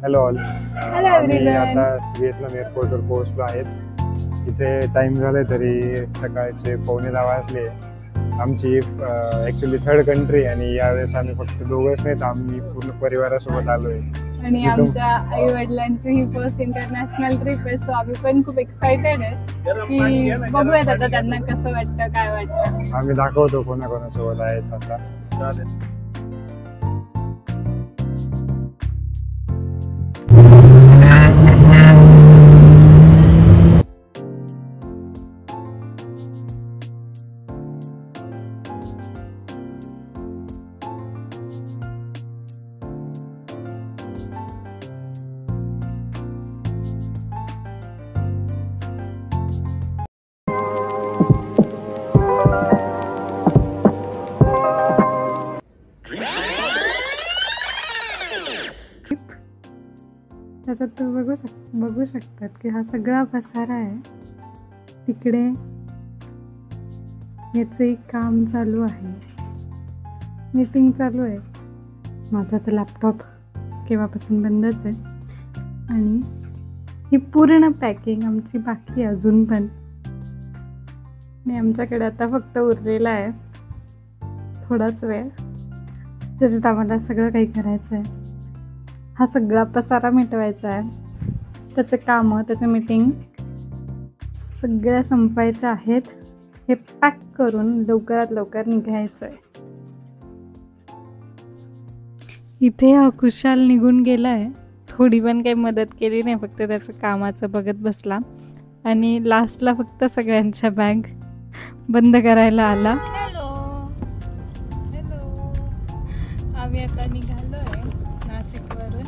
Hello all. Hello आम्ही everyone. आता Vietnam एअरपोर्टवर पोहोचलो आहेत. इथे टाइम झाले तरी सकाळचे 9:15 वाजले. आमची ॲक्च्युली थर्ड कंट्री आणि यावेळेस आम्ही फक्त दोघंच नाही तर आम्ही पूर्ण परिवारासोबत आलो आहे. आणि आमच्या आई वडिलांची ही फर्स्ट इंटरनॅशनल ट्रिप आहे, सो आम्ही पण खूप एक्सायटेड आहे की बघूयात आता त्यांना कसं वाटतं, काय वाटतं. आम्ही दाखवतो कोणाकोणासोबत आहेत आता. त्याच्यात तुम्ही बघू शकतात की हा सगळा पसारा आहे. तिकडे याचं एक काम चालू आहे, मीटिंग चालू आहे. माझा तर लॅपटॉप केव्हापासून बंदच आहे आणि ही पूर्ण पॅकिंग आमची बाकी आहे अजून पण. आणि आमच्याकडे आता फक्त उरलेला आहे थोडाच वेळ, ज्याच्यात आम्हाला सगळं काही करायचं आहे. हा सगळा पसारा मिटवायचा आहे, त्याचे कामं, त्याचे मीटिंग सगळ्या संपवायच्या आहेत. हे पॅक करून लवकरात लवकर निघायचं आहे. इथे हा खुशाल निघून गेला आहे, थोडी पण काही मदत केली नाही, फक्त त्याचं कामाचं बघत बसला आणि लास्टला फक्त सगळ्यांच्या बॅग बंद करायला आला. हॅलो हॅलो, आम्ही आता निघालो आहे नाशिकवरून.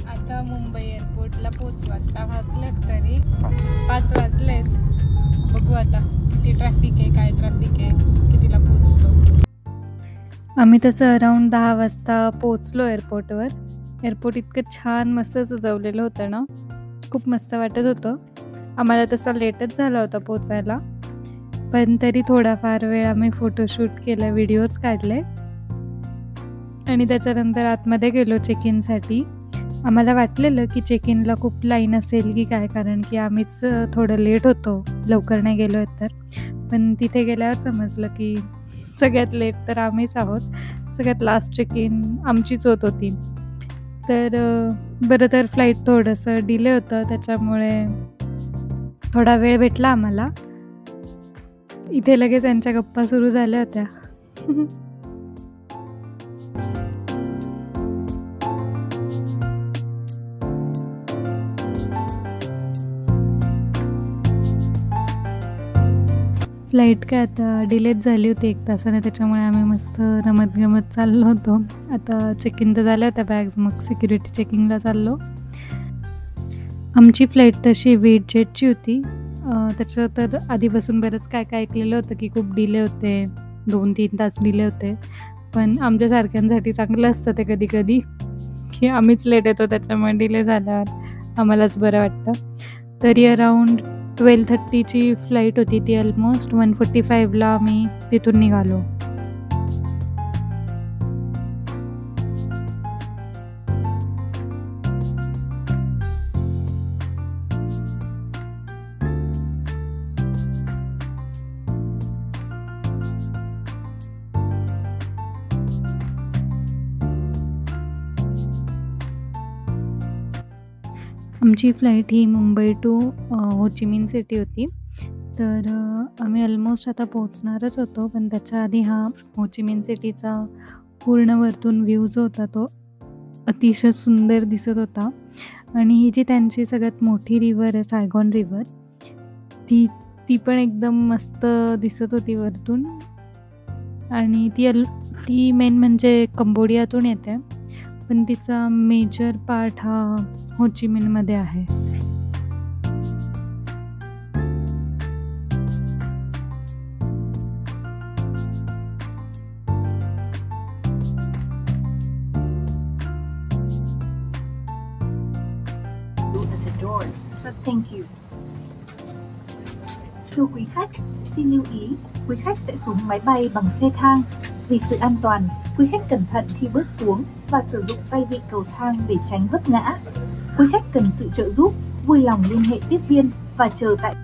आता मुंबई एअरपोर्टला पोचू. आता वाजलेत तरी 5 वाजलेत. बघू आता किती ट्रॅफिक आहे, काय ट्रॅफिक आहे, कितीला पोचतो. आम्ही तसं अराऊंड 10 वाजता पोचलो एअरपोर्टवर. एअरपोर्ट इतकं छान मस्त सजवलेलं होतं ना, खूप मस्त वाटत होतं. आम्हाला तसा लेटच झाला होता पोचायला, पण तरी थोडाफार वेळ आम्ही फोटोशूट केलं, व्हिडिओज काढले आणि त्याच्यानंतर आतमध्ये गेलो चेक इनसाठी. आम्हाला वाटलेलं की चेक इनला खूप लाईन असेल की काय, कारण की आम्हीच थोडं लेट होतो, लवकर नाही गेलो आहेत तर. पण तिथे गेल्यावर समजलं की सगळ्यात लेट तर आम्हीच आहोत. सगळ्यात लास्ट चेक इन आमचीच होत होती. तर बरं तर फ्लाईट थोडंसं डिले होतं, त्याच्यामुळे थोडा वेळ भेटला आम्हाला. इथे लगेच यांच्या गप्पा सुरू झाल्या होत्या. फ्लाईट काय आता डिलेच झाली होती 1 तासाने, त्याच्यामुळे आम्ही मस्त रमत गमत चाललो होतो. आता चेक इन तर झाल्या होत्या बॅग्स, मग सिक्युरिटी चेकिंगला चाललो. आमची फ्लाईट तशी वेट जेटची होती. त्याचं तर आधीपासून बरंच काय काय ऐकलेलं होतं की खूप डिले होते, 2-3 तास डिले होते. पण आमच्यासारख्यांसाठी चांगलं असतं ते कधी कधी, की आम्हीच लेट येतो, त्याच्यामुळे डिले झाल्यावर आम्हालाच बरं वाटतं. तरी अराऊंड 12:30ची फ्लाईट होती ती. ऑलमोस्ट 1:45ला आम्ही तिथून निघालो. आमची फ्लाईट ही मुंबई टू हो ची मिन सिटी होती. तर आम्ही ऑलमोस्ट आता पोहोचणारच होतो, पण त्याच्या आधी हा हो ची मिन सिटीचा पूर्ण वरतून व्ह्यू जो होता तो अतिशय सुंदर दिसत होता. आणि ही जी त्यांची सगळ्यात मोठी रिव्हर आहे, सायगॉन रिव्हर, ती पण एकदम मस्त दिसत होती वरतून. आणि ती मेन म्हणजे कंबोडियातून येते, पण तिचा मेजर पार्ट हा हो ची मिनमध्ये आहे. Thank you. Thưa quý khách, xin lưu ý, quý khách sẽ xuống máy bay bằng xe thang. Vì sự an toàn, quý khách cẩn thận khi bước xuống và sử dụng tay vịn cầu thang để tránh vấp ngã. Quý khách cần sự trợ giúp, vui lòng liên hệ tiếp viên và chờ tại.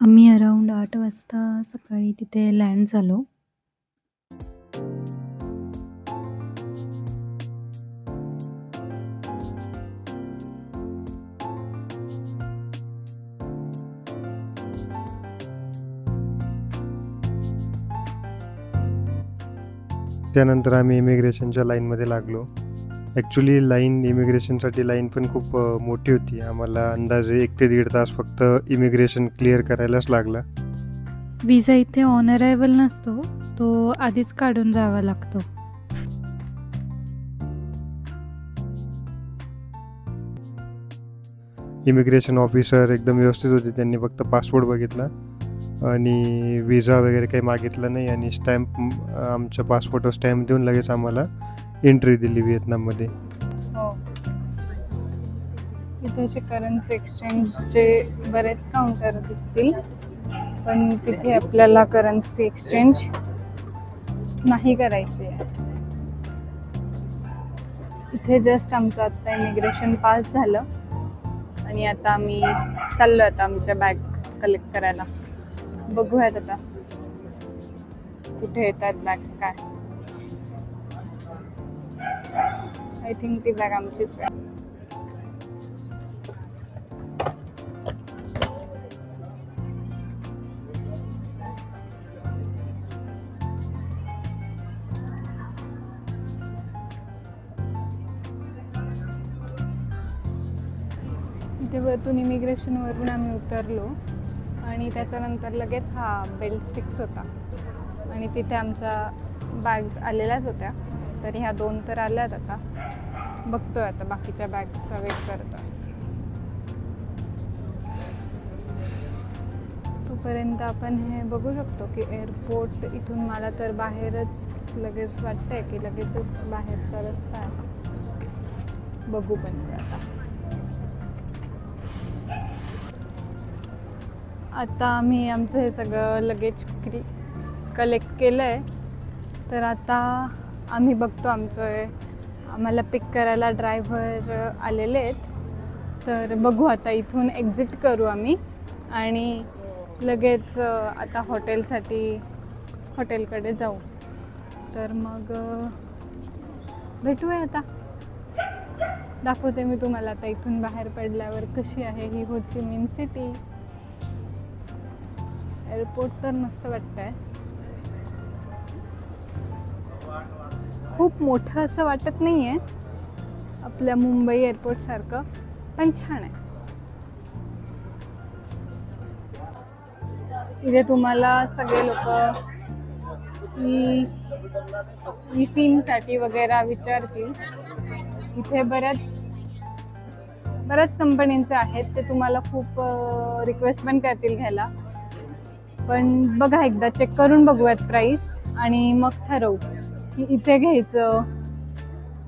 आम्ही around 8 वाजता सकाळी तिथे land झालो. त्यानंतर आम्ही इमिग्रेशनच्या लाईनमध्ये लागलो. Actually इमिग्रेशनसाठी line पण खूप मोठी होती. आम्हाला अंदाजे 1 ते 1.5 तास फक्त इमिग्रेशन क्लिअर करायलाच लागला. विजा इथे ऑन अरायव्हल नसतो, तो आधीच काढून जावा लागतो. इमिग्रेशन ऑफिसर एकदम व्यवस्थित होते. त्यांनी फक्त पासपोर्ट बघितला आणि विजा वगैरे काही मागितलं नाही आणि स्टॅम्प आमच्या पासपोर्टवर स्टॅम्प देऊन लगेच आम्हाला एंट्री दिली व्हिएतनाममध्ये. हो, इथे करन्सी एक्सचेंजचे बरेच काउंटर दिसतील, पण तिथे आपल्याला करन्सी एक्सचेंज नाही करायची आहे. इथे जस्ट आमचं आता इमिग्रेशन पास झालं आणि आता आम्ही चाललो आता आमच्या बॅग कलेक्ट करायला. बघूयात आता कुठे येतात बॅग्स. काय आय थिंक ती बॅग आमचीच आहे. इथे वरतून इमिग्रेशनवरून आम्ही उतरलो आणि त्याच्यानंतर लगेच हा बेल्ट 6 होता आणि तिथे आमच्या बॅग्स आलेल्याच होत्या. तर ह्या 2 तर आल्यात. आता बघतोय आता बाकीच्या बॅगचा वेट करतोय. तोपर्यंत आपण हे बघू शकतो की एअरपोर्ट इथून मला तर बाहेरच लगेच वाटतंय की लगेचच बाहेरचा रस्ता आहे. बघू पण आता आम्ही आमचं हे सगळं लगेज कलेक्ट केलं आहे. तर आता आम्ही बघतो आम्हाला पिक करायला ड्रायव्हर आलेले आहेत. तर बघू आता इथून एक्झिट करू आम्ही आणि लगेच आता हॉटेलकडे जाऊ. तर मग भेटूया आता. दाखवते मी तुम्हाला आता इथून बाहेर पडल्यावर कशी आहे ही हो ची मिन सिटी. एअरपोर्ट तर मस्त वाटतंय. खूप मोठं असं वाटत नाही आहे आपल्या मुंबई एअरपोर्टसारखं, पण छान आहे. इथे तुम्हाला सगळे लोक ई सिमसाठी वगैरे विचारतील. इथे बऱ्याच कंपनींचे आहेत, ते तुम्हाला खूप रिक्वेस्ट पण करतील घ्यायला. पण बघा एकदा चेक करून बघूयात प्राईस आणि मग ठरवू की इथे घ्यायचं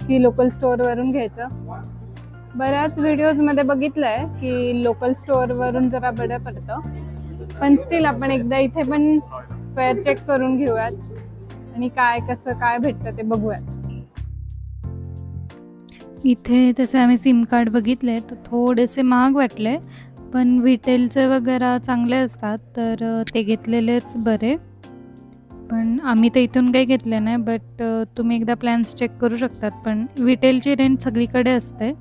की लोकल स्टोअरवरून घ्यायचं. बऱ्याच व्हिडिओजमध्ये बघितलं आहे की लोकल स्टोअरवरून जरा बरं पडतं, पण स्टील आपण एकदा इथे पण फेअर चेक करून घेऊयात आणि कसं काय भेटतं ते बघूयात. इथे तसे आम्ही सिम कार्ड बघितले तर थोडेसे महाग वाटले, पण विटेलचे वगैरे चांगले असतात तर ते घेतलेलेच बरे. पण आम्ही तर इथून काही घेतले नाही, बट तुम्ही एकदा प्लॅन्स चेक करू शकतात. पण विटेलची रेंज सगळीकडे असते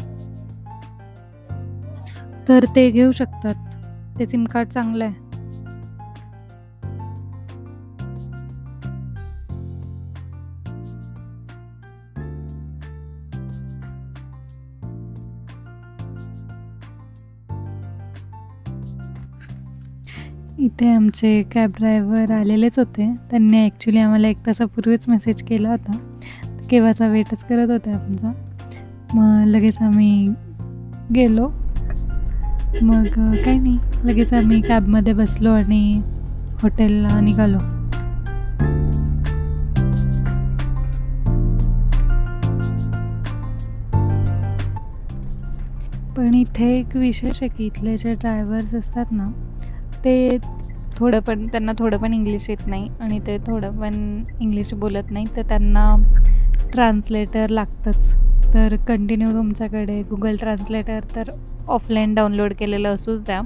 तर ते घेऊ शकतात. ते सिम कार्ड चांगलं आहे. इथे आमचे कॅब ड्रायव्हर आलेलेच होते. त्यांनी ॲक्च्युली आम्हाला 1 तासापूर्वीच मेसेज केला होता. केव्हाचा वेटच करत होता आमचा. मग लगेच आम्ही गेलो मग काही नाही, लगेच आम्ही कॅबमध्ये बसलो आणि हॉटेलला निघालो. पण इथे एक विशेष आहे की इथले जे ड्रायव्हर्स असतात ना, ते त्यांना थोडं पण इंग्लिश येत नाही आणि ते थोडं पण इंग्लिश बोलत नाही, तर त्यांना ट्रान्सलेटर लागतंच. तर कंटिन्यू तुमच्याकडे गुगल ट्रान्सलेटर तर ऑफलाईन डाउनलोड केलेलं असूच द्या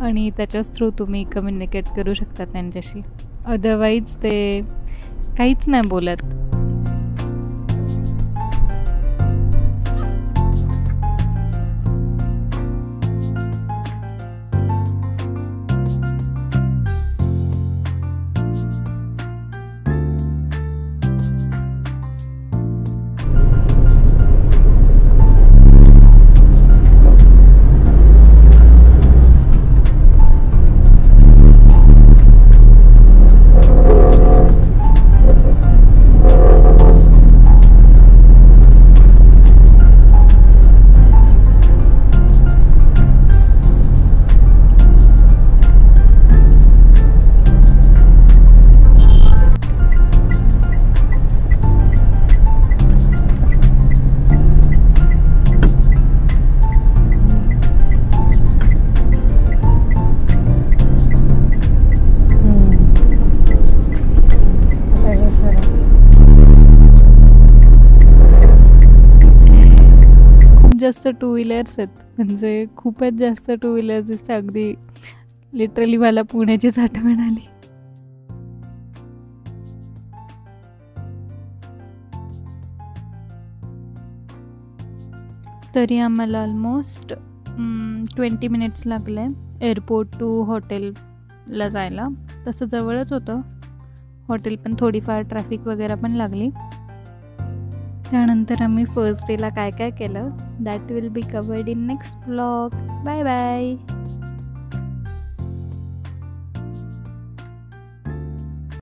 आणि त्याच्याच थ्रू तुम्ही कम्युनिकेट करू शकता त्यांच्याशी. अदरवाईज ते काहीच नाही बोलत. जास्त टू व्हीलर्स आहेत, म्हणजे खूपच जास्त टू व्हीलर्स दिसते. अगदी लिटरली मला पुण्याचीच आठवण आली. तरी आम्हाला ऑलमोस्ट 20 मिनिट्स लागले एअरपोर्ट टू हॉटेलला जायला. तसं जवळच होतं हॉटेल, पण थोडीफार ट्रॅफिक वगैरे पण लागली. त्यानंतर आम्ही फर्स्ट डेला काय काय केलं that will be covered in next vlog. Bye bye.